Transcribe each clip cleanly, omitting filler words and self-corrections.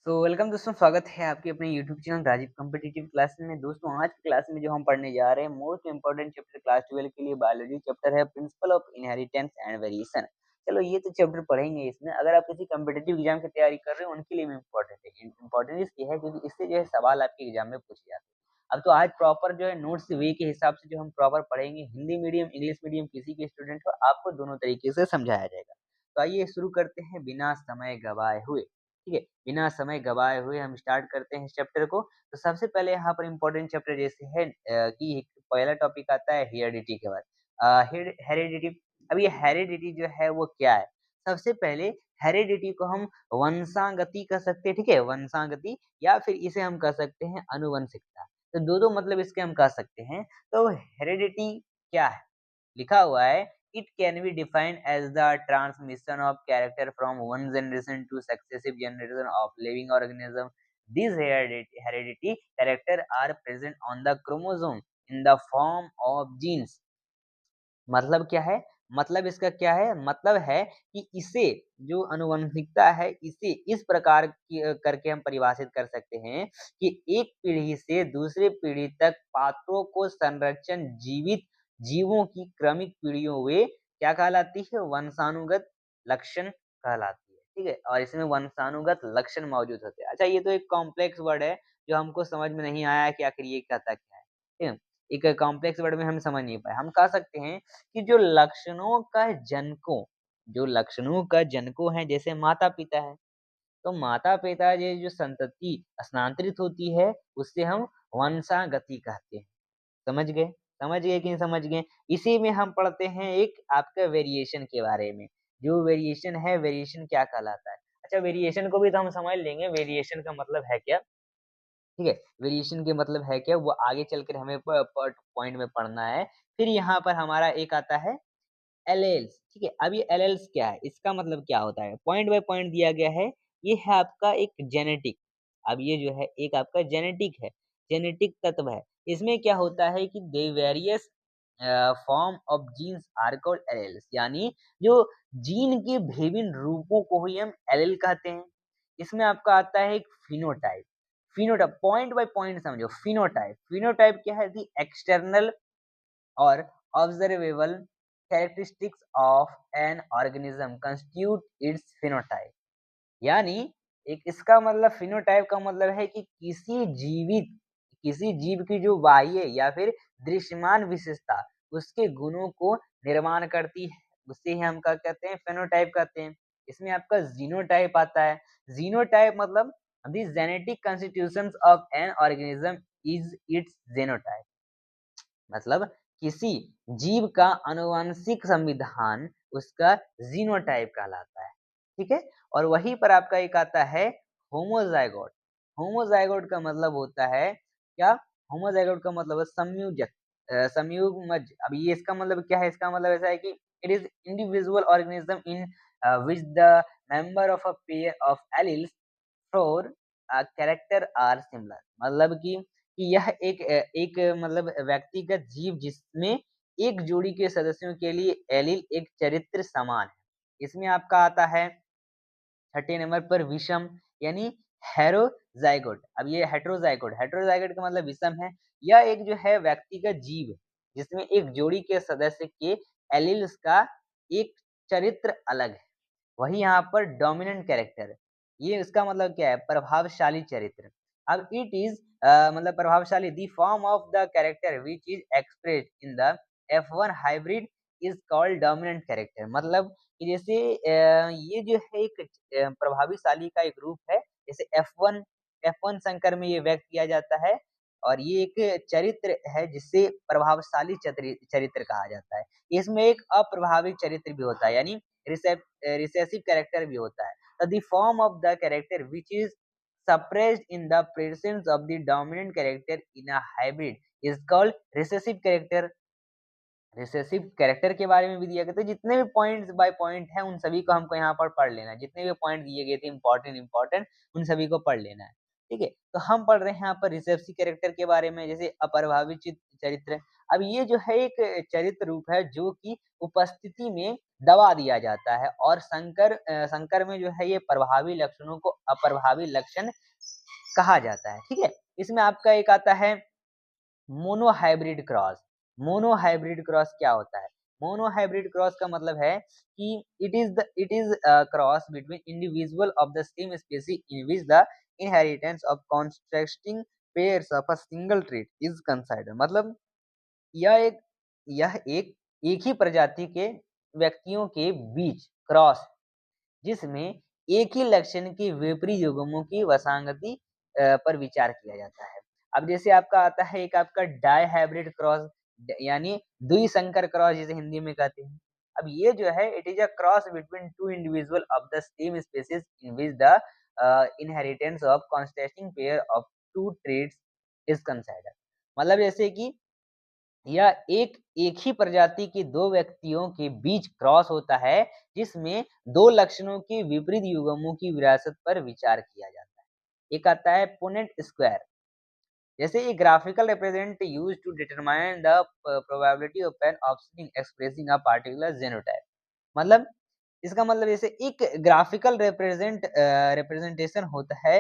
Welcome दोस्तों, स्वागत है आपके अपने YouTube channel Rajiv competitive class में। दोस्तों आज की क्लास में जो हम पढ़ने जा रहे हैं मोस्ट इंपोर्टेंट चैप्टर क्लास 12 के लिए बायोलॉजी चैप्टर है principle of inheritance and variation. चलो ये तो चैप्टर पढ़ेंगे इसमें। अगर आप किसी कॉम्पिटिटिव एग्जाम की तैयारी कर रहे हो उनके लिए भी इम्पोर्टेंट है। इम्पोर्टेंट इसलिए है क्योंकि इससे जो है सवाल आपके एग्जाम में पूछे जाते हैं। अब तो आज प्रॉपर जो है नोट्स वे के हिसाब से जो हम प्रॉपर पढ़ेंगे, हिंदी मीडियम इंग्लिश मीडियम किसी के स्टूडेंट हो आपको दोनों तरीके से समझाया जाएगा। तो आइए शुरू करते हैं बिना समय गवाए हुए। ठीक है, बिना समय गवाए हुए हम स्टार्ट करते हैं इस चैप्टर को। तो सबसे पहले यहाँ पर इम्पोर्टेंट चैप्टर जैसे है कि पहला टॉपिक आता है हेरिडिटी के बाद। हेरिडिटी, अब ये हेरिडिटी जो है वो क्या है? सबसे पहले हेरिडिटी को हम वंशागति कह सकते हैं, ठीक है, वंशागति, या फिर इसे हम कह सकते हैं अनुवंशिकता। तो दो मतलब इसके हम कह सकते हैं। तो हेरिडिटी क्या है? लिखा हुआ है it can be defined as the transmission of character from one generation to successive generation of living organism. These heredity character are present on the chromosome in the form of genes. मतलब क्या है? मतलब इसका क्या है? मतलब है कि इसे जो आनुवंशिकता है इसे इस प्रकार करके हम परिभाषित कर सकते हैं कि एक पीढ़ी से दूसरे पीढ़ी तक पात्रों को संरक्षण जीवित जीवों की क्रमिक पीढ़ियों वे क्या कहलाती है? वंशानुगत लक्षण कहलाती है। ठीक है? और इसमें वंशानुगत लक्षण मौजूद होते हैं। अच्छा, ये तो एक कॉम्प्लेक्स वर्ड है जो हमको समझ में नहीं आया कि आखिर ये कहता क्या है। ठीक है? एक कॉम्प्लेक्स वर्ड में हम समझ नहीं पाए। हम कह सकते हैं कि जो लक्षणों का जनको है जैसे माता-पिता है, तो माता-पिता ये जो संतति स्थानांतरित होती है उससे हम वंशागति कहते हैं। समझ गए? समझ गए कि नहीं समझ गए? इसी में हम पढ़ते हैं एक आपका वेरिएशन के बारे में। जो वेरिएशन है, वेरिएशन क्या कहलाता है? अच्छा, वेरिएशन को भी तो हम समझ लेंगे, वेरिएशन का मतलब है क्या? ठीक है? वेरिएशन के मतलब है क्या? वो आगे चलकर हमें प पॉट पॉइंट में पढ़ना है। फिर यहाँ पर हमारा एक आता है एलेल्स, ठीक है? अब ये एलेल्स क्या है? इसका मतलब क्या होता है? पॉइंट बाय पॉइंट दिया गया है। ये है आपका एक जेनेटिक। अब ये जो है एक आपका जेनेटिक है, जेनेटिक तत्व है। इसमें क्या होता है कि the various form of genes are called alleles, यानी जो जीन के विभिन्न रूपों को ही हम एलेल कहते हैं। इसमें आपका आता है एक phenotype. Phenotype point by point समझो। फिनोटाइप, फिनोटाइप क्या है? The external or observable characteristics of an organism constitute its phenotype। यानी एक इसका मतलब फिनोटाइप का मतलब है कि किसी जीव की जो बाह्य या फिर दृश्यमान विशेषता उसके गुणों को निर्माण करती है, उसे ही हम क्या कहते हैं? फेनोटाइप कहते हैं। इसमें आपका जीनोटाइप आता है। जीनोटाइप मतलब the genetic constitutions of an organism is it's genotype. मतलब किसी जीव का आनुवंशिक संविधान उसका जीनोटाइप कहलाता है। ठीक है? और वहीं पर आपका एक आता है होमोजाइगोट। होमोजाइगोट का मतलब होता है क्या? होमोजाइगोट का मतलब है संयोजक, संयुग्मज। अब ये इसका मतलब क्या है? इसका मतलब ऐसा है कि it is individual organism in which the member of a pair of alleles for character are similar. मतलब कि यह मतलब व्यक्तिगत जीव जिसमें एक जोड़ी के सदस्यों के लिए एलील एक चरित्र समान है। इसमें आपका आता है छठे नंबर पर विषम, यानी हेरोजाइगोट। अब ये हेटेरोजाइगोट, हेटेरोजाइगोट का मतलब विषम है। यह एक जो है व्यक्तिगत जीव जिसमें एक जोड़ी के सदस्य के एलील्स का एक चरित्र अलग है। वही यहाँ पर डोमिनेंट कैरेक्टर, ये इसका मतलब क्या है? प्रभावशाली चरित्र। अब इट इज मतलब प्रभावशाली the form of the character which is expressed in the F1 hybrid is called dominant character. मतलब कि जैसे ये जो है एक प्रभावशाली का एक रूप है। जैसे F1 संकर में ये व्यक्त किया जाता है और ये एक चरित्र है जिससे प्रभावशाली चरित्र कहा जाता है। इसमें एक अप्रभावित चरित्र भी होता है, यानी रिसेसिव कैरेक्टर भी होता है। The form of the character which is suppressed in the presence of the dominant character in a hybrid is called recessive character। Recessive character के बारे में भी दिया गया था। जितने भी पॉइंट्स बाय पॉइंट हैं उन सभी को हमको यहाँ पर पढ़ लेना है। जितने भी पॉइंट दिए गए थे इंपॉर्टेंट उन सभी को पढ़ लेना है। ठीक है? तो हम पढ़ रहे हैं यहाँ पर रिसेसिव कैरेक्टर के बारे में, जैसे अप्रभावित चरित्र। अब ये जो है एक चरित्र रूप है जो कि उपस्थिति में दबा दिया जाता है और संकर में जो है ये प्रभावी लक्षणों को अप्रभावी लक्षण कहा जाता है। ठीक है, इसमें आपका एक आता है मोनोहाइब्रिड क्रॉस। मोनोहाइब्रिड क्रॉस क्या होता है? मोनोहाइब्रिड क्रॉस का मतलब है कि it is cross between individual of the same species in which the inheritance of contrasting pairs of a single trait is considered. मतलब यह एक यह एक ही प्रजाति के व्यक्तियों के बीच क्रॉस, जिसमें एक ही लक्षण के विपरीत युग्मों की वसांगति पर विचार किया जाता है। अब जैसे आपका आता है एक आपका डायहाइब्रिड क्रॉस, यानी द्विसंकर क्रॉस जिसे हिंदी में कहते हैं। अब ये जो है it is a cross between two individual of the same species in which the inheritance of contrasting pair of two traits is considered. मतलब जैसे कि यह एक ही प्रजाति के दो व्यक्तियों के बीच क्रॉस होता है, जिसमें दो लक्षणों के विपरीत युग्मों की विरासत पर विचार किया जाता है। एक आता है पुनेट स्क्वायर, जैसे ये graphical represent used to determine the probability of an offspring expressing a particular genotype. मतलब इसका मतलब जैसे एक ग्राफिकल रिप्रेजेंटेशन होता है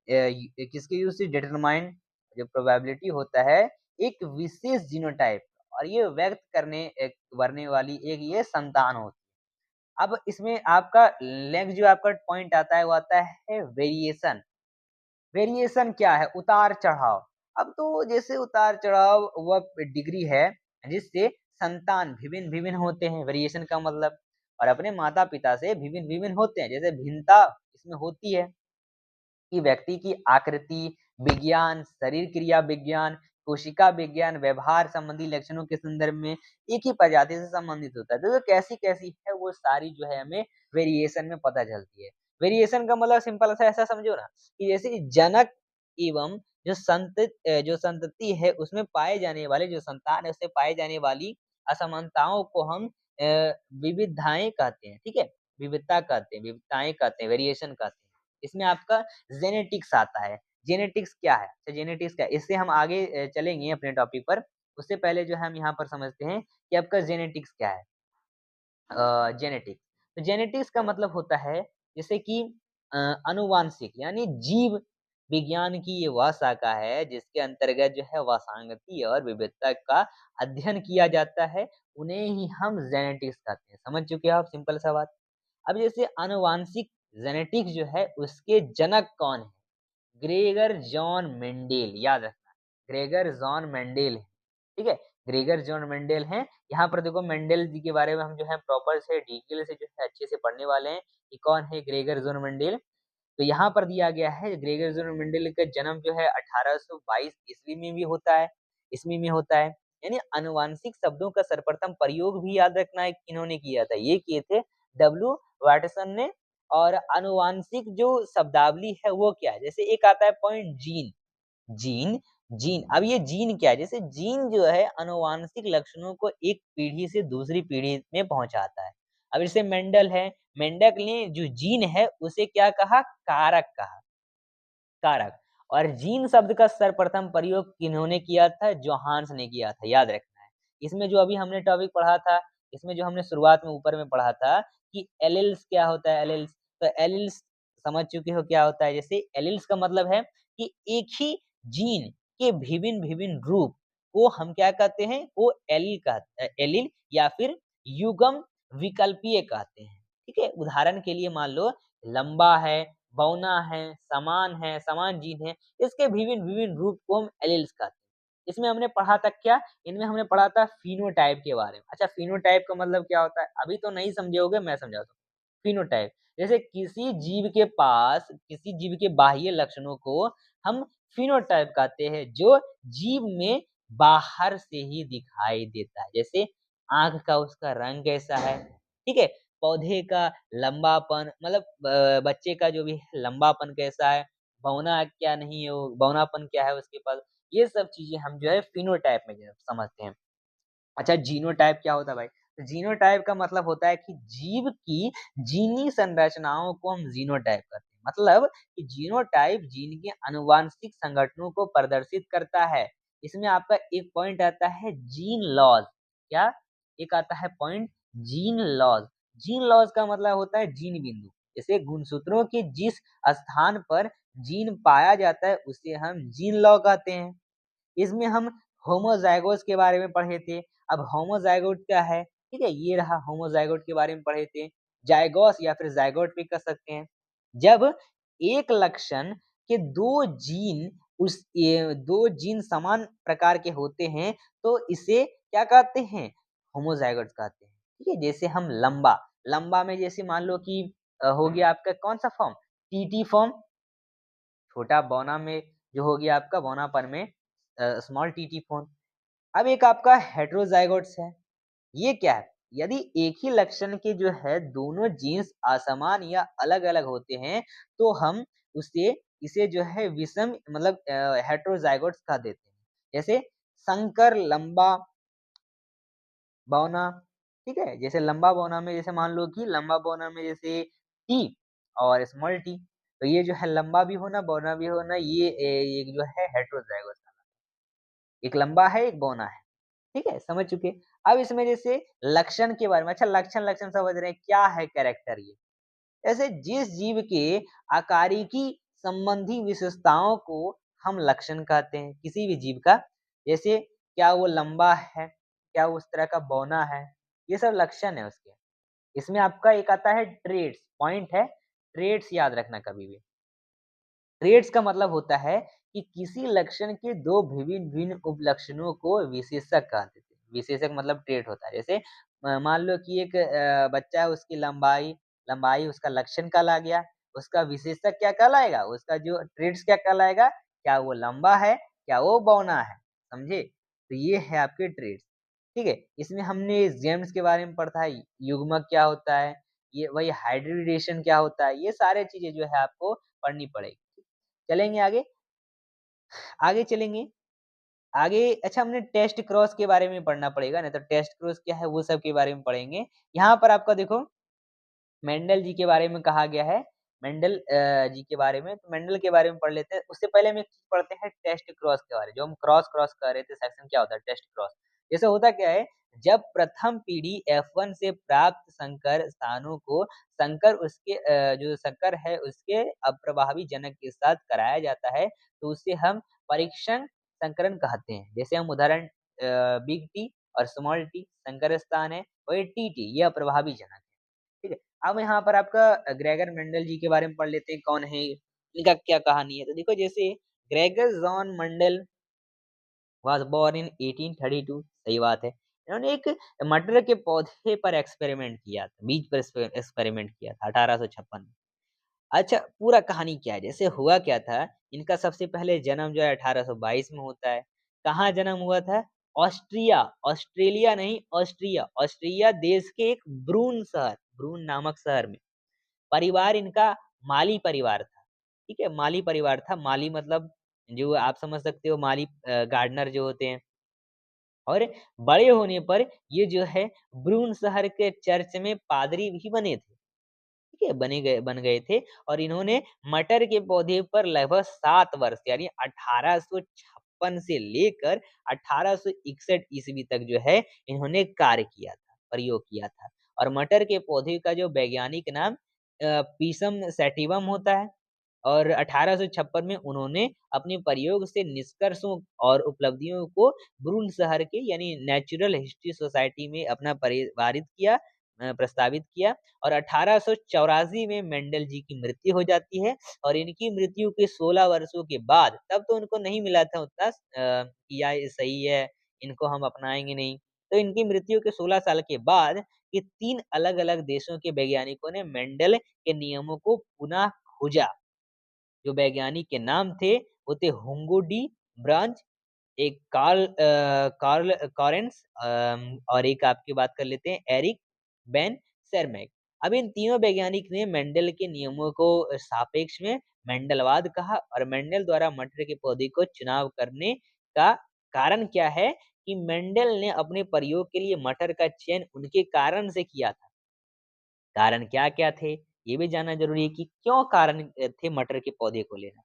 किसके यूज से डिटरमाइन, जो प्रोबेबिलिटी होता है एक विशेष जीनोटाइप, और ये व्यक्त करने वाली एक ये संतान होती है। अब इसमें आपका नेक्स्ट जो आपका पॉइंट आता है वो आता है वेरिएशन। वेरिएशन क्या है? उतार चढ़ाव। अब तो जैसे उतार चढ़ाव वह डिग्री है जिससे संतान विभिन्न विभिन्न होते हैं, वेरिएशन का मतलब, और अपने माता पिता से विभिन्न विभिन्न होते हैं। जैसे भिन्नता इसमें होती है कि व्यक्ति की आकृति विज्ञान, शरीर क्रिया विज्ञान, कोशिका विज्ञान, व्यवहार संबंधी लक्षणों के संदर्भ में एक ही प्रजाति से संबंधित होता है। तो कैसी-कैसी है वो सारी जो है हमें वेरिएशन में पता चलती है। वेरिएशन का मतलब सिंपल सा ऐसा समझो ना कि जैसे जनक एवं जो संतति है उसमें पाए जाने वाले जो संतान है उससे पाए जाने वाली असमानताओं को हम विविधताएँ कहते हैं, ठीक है? विविधता कहते हैं, विविधताएँ कहते हैं, वेरिएशन कहते हैं। इसमें आपका जेनेटिक्स आता है। जेनेटिक्स क्या है? तो जेनेटिक्स क्या है? इससे हम आगे चलेंगे अपने टॉपिक पर। उससे पहले जो है हम यहाँ पर समझते हैं कि आपका जेनेटिक्स क्या है? जेनेटिक्स। तो जेनेटिक्स का मतलब होता है जैसे कि अ, आनुवांशिक, यानी जीव विज्ञान की ये वह शाखा है जिसके अंतर्गत जो है वसांगति और विविधता का अध्ययन किया जाता है। उन्हें ही हम जेनेटिक्स कहते हैं। समझ चुके हो आप सिंपल सा बात? अब जैसे आनुवांशिक जेनेटिक्स जो है उसके जनक कौन है? ग्रेगर जॉन मेंडेल, याद रखना, ग्रेगर जॉन मेंडेल है, ठीक है? ग्रेगर जॉन मेंडेल हैं। यहाँ पर देखो मेंडेल जी के बारे में हम जो है प्रॉपर से डिटेल से जो है अच्छे से पढ़ने वाले हैं कि कौन है ग्रेगर जॉन मेंडेल। तो यहाँ पर दिया गया है ग्रेगर जॉन मेंडेल का जन्म जो है 1822 ईस्वी में भी होता है, ईस्वी में होता है। यानी आनुवांशिक शब्दों का सर्वप्रथम प्रयोग भी याद रखना है किन्होंने किया था, ये किए थे डब्ल्यू वाटसन ने। और आनुवांशिक जो शब्दावली है वो क्या है? जैसे एक आता है पॉइंट जीन, जीन जीन अब ये जीन क्या है? जैसे जीन जो है आनुवांशिक लक्षणों को एक पीढ़ी से दूसरी पीढ़ी में पहुंचाता है। अब जैसे मेंडल है, मेंडल ने जो जीन है उसे क्या कहा? कारक कहा, कारक। और जीन शब्द का सर्वप्रथम प्रयोग किन्होंने किया था? जोहान्स ने किया था, याद रखना है। इसमें जो अभी हमने टॉपिक पढ़ा था, इसमें जो हमने शुरुआत में ऊपर में पढ़ा था कि एलील्स क्या होता है? एलील्स, तो एलील्स समझ चुके हो क्या होता है? जैसे एलील्स का मतलब है कि एक ही जीन के विभिन्न-विभिन्न रूप को हम क्या कहते हैं? वो एलील या फिर युग्म विकल्पीय कहते हैं। ठीक है? उदाहरण के लिए मान लो लंबा है, बौना है, समान जीन है, इसके विभिन्न-विभिन्न रूप को हम एलील्स कहते हैं। इसमें हमने पढ़ा था क्या? इनमें हमने पढ़ा था फिनोटाइप के बारे में। अच्छा, फिनोटाइप का मतलब क्या होता है? अभी तो नहीं समझे होगे, मैं समझाता हूँ। फिनोटाइप जैसे किसी जीव के बाह्य लक्षणों को हम फिनोटाइप कहते हैं, जो जीव में बाहर से ही दिखाई देता है। जैसे आँख का उसका रंग कैसा है, ठीक है? पौधे का लंबापन, मतलब बच्चे का जो भी है लंबापन कैसा है, बौना क्या नहीं है वो, बौनापन क्या है उसके पास, ये सब चीज़ें हम जो है फिनोटाइप में जो है समझते हैं। अच्छा, जीनोटाइप क्या होता है भाई? तो जीनोटाइप का मतलब होता है कि जीव की जीनी संरचनाओं को हम जीनोटाइप कहते हैं। मतलब कि जीनोटाइप जीन के आनुवांशिक संगठनों को प्रदर्शित करता है। इसमें आपका एक पॉइंट आता है जीन लॉज़। क्या? एक आता है point gene laws. Gene laws का मतलब होता है जीन बिंदु। जैसे गुणसूत्रों के जिस स्थान पर जीन पाया जाता है उसे हम जीन लॉ कहते हैं। इसमें हम होमोज़ाइगोस के बारे में पढ़े थे। अब होमोज़ाइगोट क्या है? ठीक है, ये रहा होमोज़ाइगोट के बारे में पढ़े थे। ज़ाइगोस या फिर ज़ाइगोट भी कह सकते हैं। जब एक लक्षण के 2 जीन उस ये 2 जीन समान प्रकार के होते हैं, तो इसे क्या कहते हैं? होमोज़ाइगोट कहते हैं। ठीक है, जैसे हम लंबा, लंबा में जैसे मान लो कि हो गया आपका कौन-सा फॉर्म? टीटी फॉर्म, छोटा बौना में जो हो गया आपका बौनापन में स्मॉल टीटी फॉर्म। अब एक आपका हेटेरोज़ाइगोट्स है। ये क्या है? यदि एक ही लक्षण के जो है दोनों जीन्स असमान या अलग-अलग होते हैं, तो हम उसे इसे जो है विषम मतलब हेटेरोज़ाइगोट्स कह देते हैं। जैसे संकर लंबा बौना, ठीक है? जैसे लंबा बौना में जैसे मान लो कि लंबा बौना में जैसे टी और स्मॉल टी, तो ये जो है लंबा भी होना, बौना भी होना, ये एक जो है हेटेरोज़ाइगोट्स कहलाता है। एक लंबा है, एक बौना है। ठीक है? समझ चुके। अब इसमें जैसे लक्षण के बारे में अच्छा लक्षण लक्षण समझ रहे हैं, क्या है कैरेक्टर ये? ऐसे जिस जीव के आकारिकी संबंधी विशेषताओं को हम लक्षण कहते हैं, किसी भी जीव का। जैसे क्या वो लंबा है? क्या वो उस तरह का बौना है? ये सब लक्षण है उसके। इसमें आपका एक आता है ट्रेड्स, पॉइंट है, ट्रेड्स याद रखना कभी भी। ट्रेड्स का मतलब होता है कि किसी लक्षण के 2 विभिन्न-भिन्न उपलक्षणों को विशेषक कह देते हैं। विशेषक मतलब ट्रेट होता है। जैसे मान लो कि एक बच्चा है उसकी लंबाई लंबाई उसका लक्षण कहला गया, उसका विशेषक क्या कहलाएगा? उसका जो ट्रेड्स क्या कहलाएगा? क्या वो लंबा है? क्या वो बौना है? समझे? तो ये है आपके ट्रेड्स। ठीक है? इसमें हमने जेम्स के बारे में पढ़ा है, युग्मक क्या होता है? ये वही हाइब्रिडाइजेशन क्या होता है? ये सारी चीज़ें जो है आपको पढ़नी पड़ेगी। चलेंगे आगे? आगे चलेंगे। आगे अच्छा हमने टेस्ट क्रॉस के बारे में पढ़ना पड़ेगा, नहीं तो टेस्ट क्रॉस क्या है वो सब के बारे में पढ़ेंगे। यहाँ पर आपका देखो मेंडल जी के बारे में कहा गया है। मेंडल जी के बारे में, तो मेंडल के बारे में पढ़ लेते हैं। उससे पहले हम एक चीज़ पढ़ते हैं टेस्ट क्रॉस के बारे में। जो हम क्रॉस क्रॉस कर रहे थे सेक्शन क्या होता है टेस्ट क्रॉस। जैसे होता क्या है, जब प्रथम पीढ़ी F1 से प्राप्त संकर स्थानों को संकर उसके जो संकर है उसके अप्रभावी जनक के साथ कराया जाता है, तो उसे हम परीक्षण संकरण कहते हैं। जैसे हम उदाहरण बिग टी और स्मॉल टी संकर स्थान है, वही टी ये अप्रभावी जनक है। ठीक है? अब यहाँ पर आपका ग्रेगर मेंडल जी के बारे में पढ़ लेते हैं, कौन है? इनका क्या कहानी है? तो देखो जैसे Gregor John Mendel was born in 1832 सही बात है। इन्होंने एक मटर के पौधे पर एक्सपेरिमेंट किया था, बीज पर एक्सपेरिमेंट किया था 1856 में। अच्छा पूरा कहानी क्या है? जैसे हुआ क्या था, इनका सबसे पहले जन्म जो है 1822 में होता है। कहाँ जन्म हुआ था? ऑस्ट्रिया, ऑस्ट्रेलिया नहीं ऑस्ट्रिया, ऑस्ट्रिया देश के एक ब्रून नामक शहर में। परिवार इनका माली परिवार था, ठीक है? माली परिवार था, माली मतलब जो आप समझ सकते हो माली गार्डनर जो होते हैं। और बड़े होने पर ये जो है ब्रून शहर के चर्च में पादरी भी बने थे। ठीक है? बन गए थे और इन्होंने मटर के पौधे पर लगभग 7 वर्ष यानी 1856 से लेकर 1861 ईस्वी तक जो है इन्होंने कार्य किया था, प्रयोग किया था। और मटर के पौधे का जो वैज्ञानिक नाम पीसम सैटिवम होता है। और 1856 में उन्होंने अपने प्रयोग से निष्कर्षों और उपलब्धियों को ब्रून शहर के यानी नेचुरल हिस्ट्री सोसाइटी में अपना परिवारित किया प्रस्तावित किया और 1884 में मेंडल जी की मृत्यु हो जाती है और इनकी मृत्यु के 16 वर्षों के बाद तब तो उनको नहीं मिला था उतना कि या ये सही है, इनको हम अपनाएँगे नहीं। तो इनकी मृत्यु के 16 साल के बाद ये 3 अलग-अलग देशों के वैज्ञानिकों ने मेंडल के नियमों को पुनः खोजा। जो वैज्ञानिक के नाम थे, वो थे हुंगो डी ब्रांच, एक कार्ल कॉरेंस और एक आपकी बात कर लेते हैं एरिक बेन शेरमैक। अब इन तीनों वैज्ञानिक ने मेंडल के नियमों को सापेक्ष में मेंडलवाद कहा और मेंडल द्वारा मटर के पौधे को चुनाव करने का कारण क्या है कि मेंडल ने अपने प्रयोग के लिए मटर का चयन उनके कारण से किया था। कारण क्या-क्या थे? ये भी जानना ज़रूरी है कि क्यों कारण थे मटर के पौधे को लेना।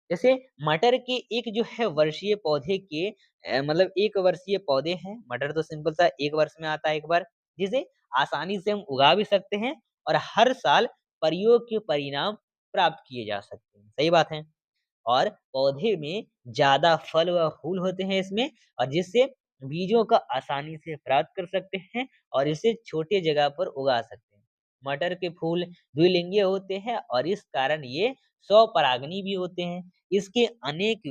जैसे मटर के एक जो है वर्षीय पौधे के मतलब 1 वर्षीय पौधे हैं, मटर तो सिंपल सा 1 वर्ष में आता है 1 बार, जिसे आसानी से हम उगा भी सकते हैं और हर साल प्रयोग के परिणाम प्राप्त किए जा सकते हैं। सही बात है। और पौधे में ज़्यादा फल व फूल होते हैं इसमें, और जिससे बीजों का आसानी से प्राप्त कर सकते हैं और इसे छोटे जगह पर उगा सकते हैं। मटर के फूल द्विलिंगीय होते हैं और इस कारण ये स्वपरागनी भी होते हैं। इसके अनेक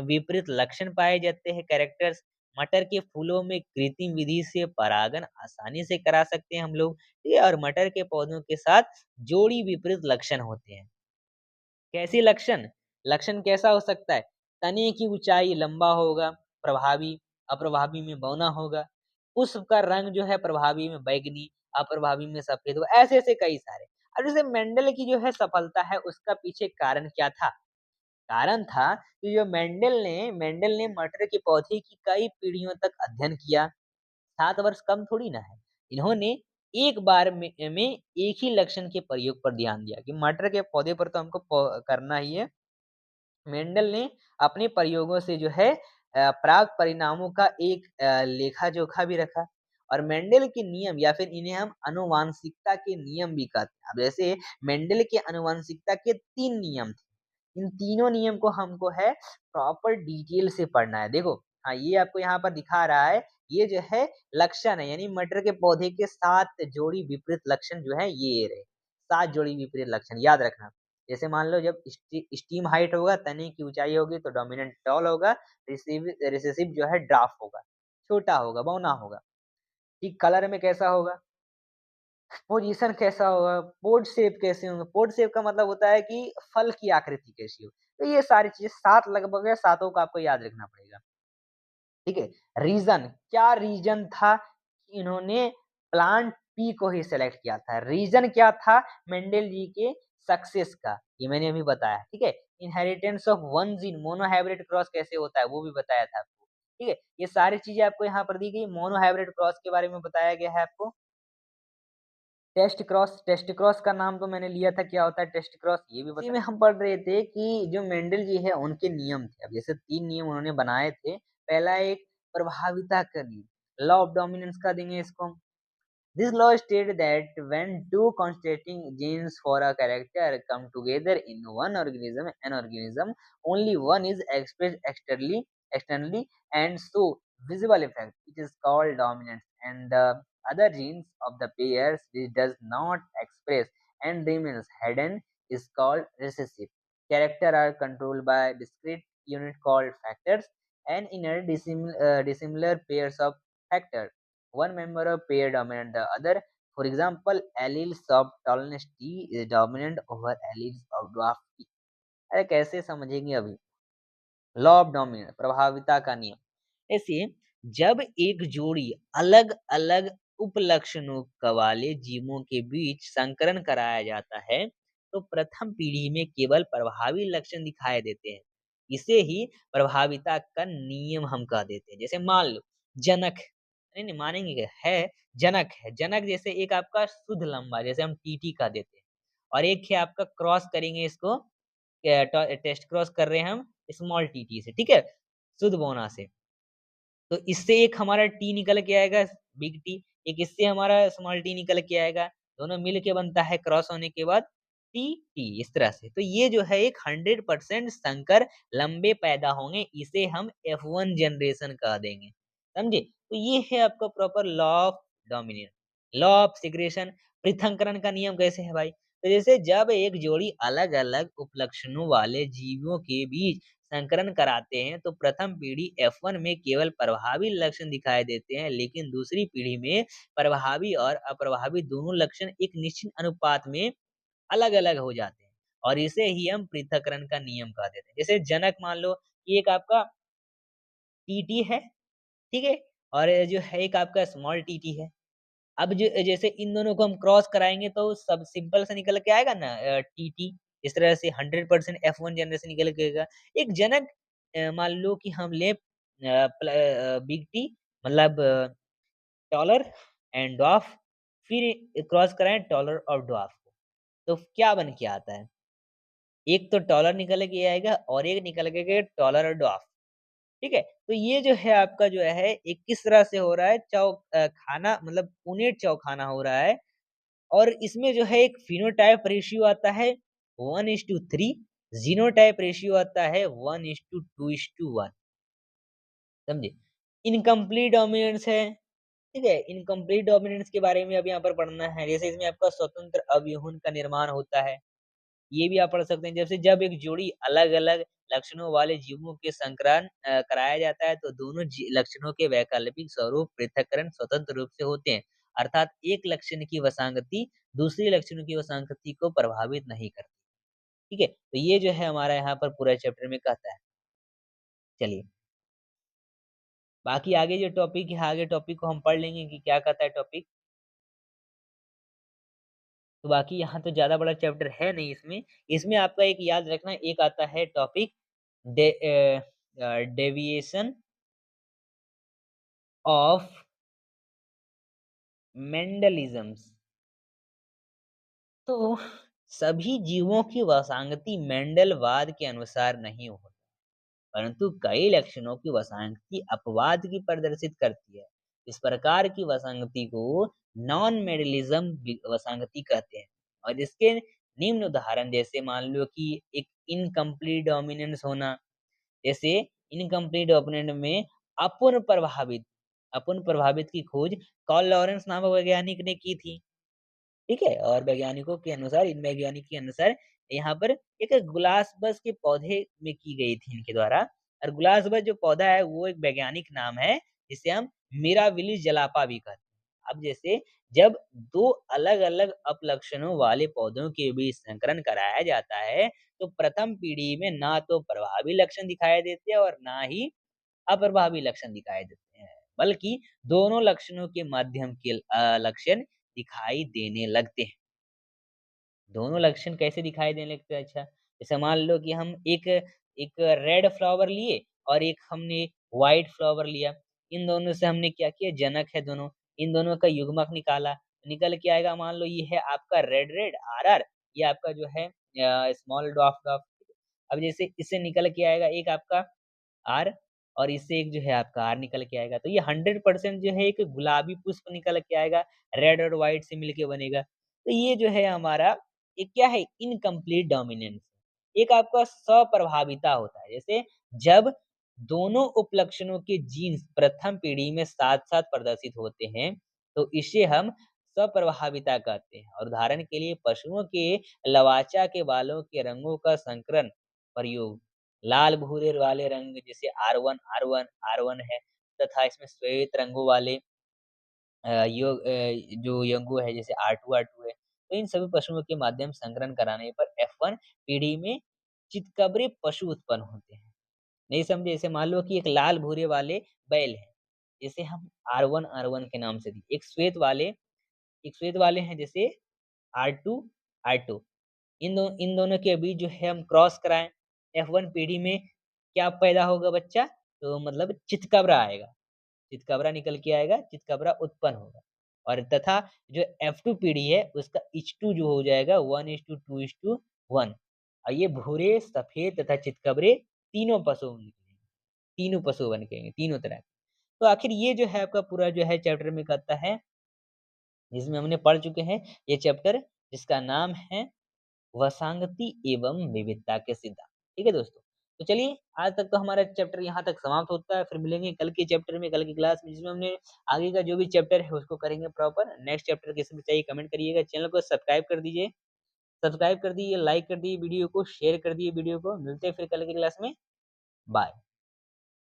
विपरीत लक्षण पाए जाते हैं, कैरेक्टर्स। मटर के फूलों में कृत्रिम विधि से परागण आसानी से करा सकते हैं हम लोग, ठीक है? और मटर के पौधों के साथ जोड़ी विपरीत लक्षण होते हैं। कैसी लक्षण? लक्षण कैसा हो सकता है? तने की ऊँचाई लंबा होगा, प्रभावी, अप्रभावी में बौना होगा। पुष्प का रंग जो है प्रभावी में बैंगनी, अप्रभावी में सफ़ेद होगा, ऐसे-ऐसे कई सारे। अब जैसे मेंडल की जो है सफलता है, उसका पीछे कारण क्या था? कारण था कि जो मेंडल ने मटर के पौधे की कई पीढ़ियों तक अध्ययन किया। 7 वर्ष कम थोड़ी ना है। इन्होंने एक बार में एक ही लक्षण के प्रयोग पर ध्यान दिया कि मटर के पौधे पर तो हमको करना ही है। मेंडल ने अपने प्रयोगों से जो है प्राप्त परिणामों का एक लेखा-जोखा भी रखा, और मेंडल के नियम या फिर इन्हें हम आनुवांशिकता के नियम भी कहते हैं। अब जैसे मेंडल के आनुवांशिकता के 3 नियम थे। इन तीनों नियम को हमको है प्रॉपर डिटेल से पढ़ना है। देखो, हाँ, ये आपको यहाँ पर दिखा रहा है, ये जो है लक्षण है, यानी मटर के पौधे के 7 जोड़ी विपरीत लक्षण जो है ये रहे। 7 जोड़ी विपरीत लक्षण याद रखना। जैसे मान लो जब स्टीम हाइट होगा, तने की ऊँचाई होगी तो डोमिनेंट टॉल होगा, रिसेसिव जो है ड्वार्फ होगा, छोटा होगा, बौना होगा। ठीक कलर में कैसा होगा? पोजीशन कैसा होगा? पोड शेप कैसे होंगे? पोड शेप का मतलब होता है कि फल की आकृति कैसी हो। तो ये सारी चीज़ें 7 लगभग है, सातों को आपको याद रखना पड़ेगा। ठीक है? रीज़न, क्या रीज़न था कि इन्होंने प्लांट पी को ही सेलेक्ट किया था? रीज़न क्या था मेंडल जी के सक्सेस का? ये मैंने अभी बताया, ठीक है? Inheritance of one gene, monohybrid cross कैसे होता है, वो भी बताया था आपको, ठीक है? ये सारी चीज़ें आपको यहाँ पर दी गई। मोनोहाइब्रिड क्रॉस के बारे में बताया गया है आपको। टेस्ट क्रॉस का नाम तो मैंने लिया था, क्या होता है टेस्ट क्रॉस ये भी इसी में हम पढ़ रहे थे कि जो मेंडल जी है उनके नियम थे। अब जैसे 3 नियम उन्होंने बनाए थे। पहला एक प्रभाविता का नियम, लॉ ऑफ डोमिनेंस का देंगे इसको हम। This law stated that when two constituting genes for a character come together in one organism, only one is expressed externally and so visible effect. It is called dominance, and the other genes of the pairs which does not express and remains hidden is called recessive. Character are controlled by discrete unit called factors, and in a dissimilar pairs of factors. One member of pair dominant the other. For example, alleles of tallness T is dominant over alleles of dwarf T. अरे कैसे समझेंगे अभी? Law of dominance, प्रभाविता का नियम। ऐसे जब एक जोड़ी अलग-अलग उपलक्षणों वाले जीवों के बीच संकरण कराया जाता है, तो प्रथम पीढ़ी में केवल प्रभावी लक्षण दिखाई देते हैं। इसे ही प्रभाविता का नियम हम कह देते हैं। जैसे मान लो जनक, नहीं मानेंगे क्या? है, जनक है। जनक जैसे एक आपका शुद्ध लंबा, जैसे हम टीटी कह देते हैं, और एक है आपका क्रॉस करेंगे इसको, टेस्ट क्रॉस कर रहे हैं हम स्मॉल टीटी से, ठीक है? शुद्ध बोना से। तो इससे एक हमारा टी निकल के आएगा बिग टी, एक इससे हमारा स्मॉल टी निकल के आएगा। दोनों मिल के बनता है क्रॉस होने के बाद टी टी, इस तरह से। तो ये जो है एक 100% संकर लंबे पैदा होंगे, इसे हम F1 जनरेशन कह देंगे। समझे? तो ये है आपका proper law of dominance. Law of segregation, पृथक्करण का नियम कैसे है भाई? तो जैसे जब एक जोड़ी अलग-अलग उपलक्षणों वाले जीवों के बीच संकरण कराते हैं, तो प्रथम पीढ़ी F1 में केवल प्रभावी लक्षण दिखाई देते हैं, लेकिन दूसरी पीढ़ी में प्रभावी और अप्रभावी दोनों लक्षण एक निश्चित अनुपात में अलग-अलग हो जाते हैं, और इसे ही हम पृथक्करण का नियम कह देते हैं। जैसे जनक मान लो कि एक आपका टीटी है, ठीक है? और जो है एक आपका स्मॉल टीटी है। अब जैसे इन दोनों को हम क्रॉस कराएँगे तो सब सिंपल सा निकल के आएगा ना, टीटी। इस तरह से 100% F1 जनरेशन निकल के आएगा। एक जनक मान लो कि हम लें बिग टी, मतलब टॉलर एंड डॉर्फ, फिर क्रॉस कराएँ टॉलर और डॉर्फ को, तो क्या बन के आता है? एक तो टॉलर निकल के आएगा और एक निकल के आएगा टॉलर और डॉर्फ। ठीक है? तो ये जो है आपका जो है एक किस तरह से हो रहा है, खाना मतलब पुनेट चौखाना हो रहा है। और इसमें जो है एक फिनोटाइप रेशियो आता है 1:3, जीनोटाइप रेशियो आता है 1:2:1। समझे? इनकम्प्लीट डोमिनेंस है, ठीक है? इनकम्प्लीट डोमिनेंस के बारे में अब यहाँ पर पढ़ना है। जैसे इसमें आपका स्वतंत्र अवयवों का निर्माण होता है। ये भी आप पढ़ सकते हैं। जैसे जब एक जोड़ी अलग-अलग लक्षणों वाले जीवों के संकरण कराया जाता है तो दोनों लक्षणों के वैकल्पिक स्वरूप पृथक्करण स्वतंत्र रूप से होते हैं। अर्थात एक लक्षण की वसांगति दूसरे लक्षणों की वसांगति को प्रभावित नहीं करती। ठीक है? तो ये जो है हमारा यहाँ पर पूरा चैप्टर में कहता है। चलिए, बाकी आगे जो टॉपिक है, आगे टॉपिक को हम पढ़ लेंगे कि क्या कहता है टॉपिक। तो बाकी यहाँ तो ज़्यादा बड़ा चैप्टर है नहीं इसमें। इसमें आपका एक याद रखना, एक आता है टॉपिक डेविएशन ऑफ मेंडलिज्म्स। तो सभी जीवों की वसांगति मेंडलवाद के अनुसार नहीं होती, परंतु कई लक्षणों की वसांगति अपवाद की प्रदर्शित करती है। इस प्रकार की वसांगति को नॉन मेडलिज्म वसांगति कहते हैं। और इसके निम्न उदाहरण, जैसे मान लो कि एक इनकम्प्लीट डोमिनेंस होना। जैसे इनकम्प्लीट डोमिनेंट में अपूर्ण प्रभावित अपूर्ण प्रभावित की खोज कार्ल लॉरेंस नामक वैज्ञानिक ने की थी। ठीक है? और वैज्ञानिकों के अनुसार, इन वैज्ञानिक के अनुसार यहाँ पर एक गुलाबस के पौधे में की गई थी इनके द्वारा। और गुलाबस जो पौधा है वो एक वैज्ञानिक नाम है, जिसे हम मिराबिलिस जलापा भी कहते हैं। अब जैसे जब 2 अलग-अलग अपलक्षणों वाले पौधों के बीच संकरण कराया जाता है, तो प्रथम पीढ़ी में ना तो प्रभावी लक्षण दिखाई देते हैं और ना ही अप्रभावी लक्षण दिखाई देते हैं, बल्कि दोनों लक्षणों के माध्यम के लक्षण दिखाई देने लगते हैं। दोनों लक्षण कैसे दिखाई देने लगते हैं? अच्छा, जैसे मान लो कि हम एक एक रेड फ्लावर लिए और एक हमने व्हाइट फ्लावर लिया। इन दोनों से हमने क्या किया, जनक है दोनों, इन दोनों का युग्मक निकाला। निकल के आएगा, मान लो ये है आपका रेड रेड आरआर, ये आपका जो है स्मॉल ड्वार्फ ड्वार्फ। अब जैसे इससे निकल के आएगा एक आपका आर, और इससे एक जो है आपका आर निकल के आएगा। तो ये 100% जो है एक गुलाबी पुष्प निकल के आएगा, रेड और व्हाइट से मिलके बनेगा। तो ये जो है हमारा एक क्या है, इनकम्प्लीट डोमिनेंस। एक आपका स्वप्रभाविता होता है। जैसे जब दोनों उपलक्षणों के जीन्स प्रथम पीढ़ी में साथ-साथ प्रदर्शित होते हैं, तो इसे हम स्वप्रभाविता कहते हैं। और उदाहरण के लिए पशुओं के लवाचा के बालों के रंगों का संकरण प्रयोग, लाल भूरे वाले रंग जैसे आर वन है, तथा इसमें श्वेत रंगों वाले जो यंगो है जैसे आर टू है। तो इन सभी पशुओं के माध्यम संकरण कराने पर F1 पीढ़ी में चितकबरे पशु उत्पन्न होते हैं। नहीं समझे? जैसे मान लो कि एक लाल भूरे वाले बैल है, जिसे हम आर वन के नाम से दिए। एक श्वेत वाले हैं जैसे आर टू। इन दोनों के बीच जो है हम क्रॉस कराएँ, F1 पीढ़ी में क्या पैदा होगा बच्चा? तो मतलब चितकबरा आएगा। चितकबरा निकल के आएगा, चितकबरा उत्पन्न होगा। और तथा जो F2 पीढ़ी है उसका H2 जो हो जाएगा 1:2:1। और ये भूरे, सफ़ेद तथा चितकबरे तीनों पशु निकलेंगे, तीनों पशु बनेंगे, तीनों तरह के। तो आखिर ये जो है आपका पूरा जो है चैप्टर में कहता है, जिसमें हमने पढ़ चुके हैं ये चैप्टर, जिसका नाम है वसांगति एवं विविधता के सिद्धांत। ठीक है दोस्तों? तो चलिए, आज तक तो हमारा चैप्टर यहाँ तक समाप्त होता है। फिर मिलेंगे कल के चैप्टर में, कल की क्लास में, जिसमें हमने आगे का जो भी चैप्टर है उसको करेंगे प्रॉपर। नेक्स्ट चैप्टर कैसे भी चाहिए कमेंट करिएगा। चैनल को सब्सक्राइब कर दीजिए, लाइक कर दीजिए वीडियो को, शेयर कर दिए वीडियो को। मिलते हैं फिर कल की क्लास में। बाय।